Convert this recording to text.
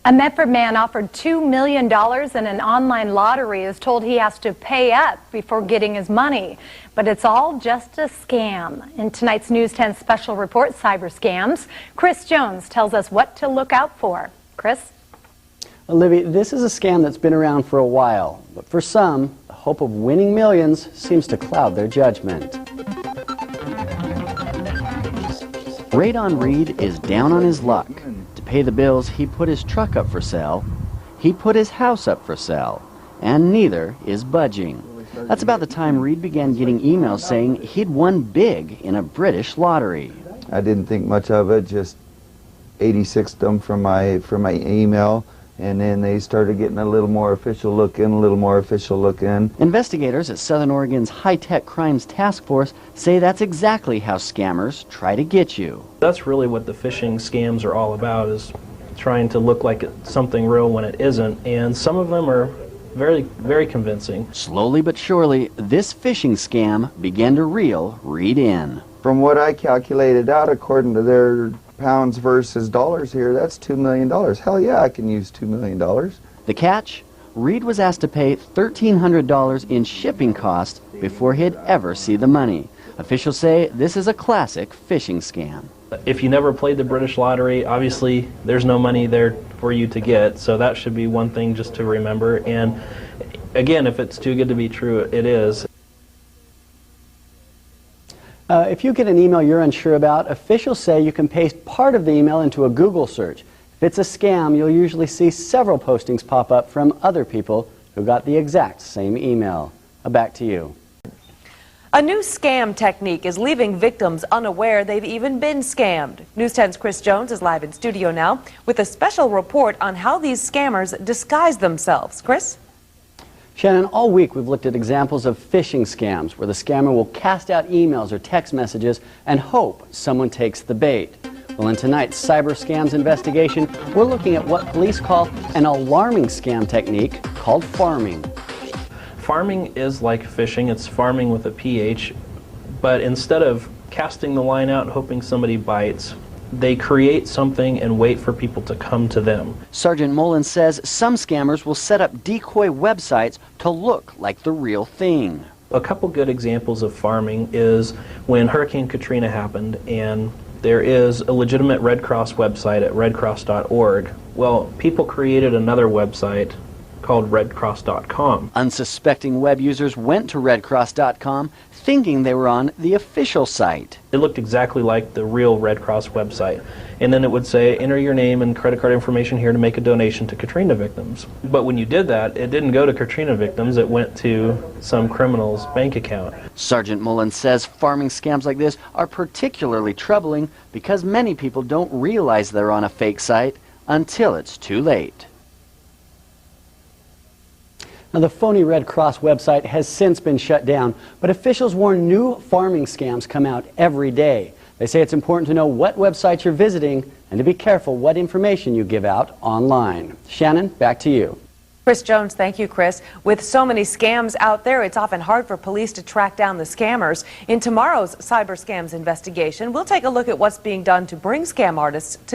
A Medford man offered $2 million in an online lottery is told he has to pay up before getting his money. But it's all just a scam. In tonight's News 10 special report, Cyber Scams, Chris Jones tells us what to look out for. Chris? Well, Libby, this is a scam that's been around for a while. But for some, the hope of winning millions seems to cloud their judgment. Radon Reed is down on his luck. To pay the bills, he put his truck up for sale, he put his house up for sale, and neither is budging. That's about the time Reed began getting emails saying he'd won big in a British lottery. I didn't think much of it, just 86'd them from my email, and then they started getting a little more official look in, a little more official look in. Investigators at Southern Oregon's High-Tech Crimes Task Force say that's exactly how scammers try to get you. That's really what the phishing scams are all about, is trying to look like it's something real when it isn't, and some of them are very, very convincing. Slowly but surely, this phishing scam began to reel Reed in. From what I calculated out, according to their pounds versus dollars here, that's $2 million. Hell yeah, I can use $2 million. The catch? Reed was asked to pay $1,300 in shipping costs before he'd ever see the money. Officials say this is a classic phishing scam. If you never played the British lottery, obviously there's no money there for you to get, so that should be one thing just to remember. And again, if it's too good to be true, it is. If you get an email you're unsure about, officials say you can paste part of the email into a Google search. If it's a scam, you'll usually see several postings pop up from other people who got the exact same email. Back to you. A new scam technique is leaving victims unaware they've even been scammed. News 10's Chris Jones is live in studio now with a special report on how these scammers disguise themselves. Chris? Shannon, all week we've looked at examples of phishing scams where the scammer will cast out emails or text messages and hope someone takes the bait. Well, in tonight's Cyber Scams investigation, we're looking at what police call an alarming scam technique called pharming. Pharming is like phishing, it's farming with a PH, but instead of casting the line out and hoping somebody bites, they create something and wait for people to come to them. Sergeant Moulin says some scammers will set up decoy websites to look like the real thing. A couple good examples of farming is when Hurricane Katrina happened and there is a legitimate Red Cross website at redcross.org. Well, people created another website called redcross.com. Unsuspecting web users went to redcross.com thinking they were on the official site. It looked exactly like the real Red Cross website. And then it would say, enter your name and credit card information here to make a donation to Katrina victims. But when you did that, it didn't go to Katrina victims, it went to some criminal's bank account. Sergeant Moulin says farming scams like this are particularly troubling because many people don't realize they're on a fake site until it's too late. Now, the phony Red Cross website has since been shut down, but officials warn new farming scams come out every day. They say it's important to know what websites you're visiting and to be careful what information you give out online. Shannon, back to you. Chris Jones, thank you, Chris. With so many scams out there, it's often hard for police to track down the scammers. In tomorrow's Cyber Scams investigation, we'll take a look at what's being done to bring scam artists to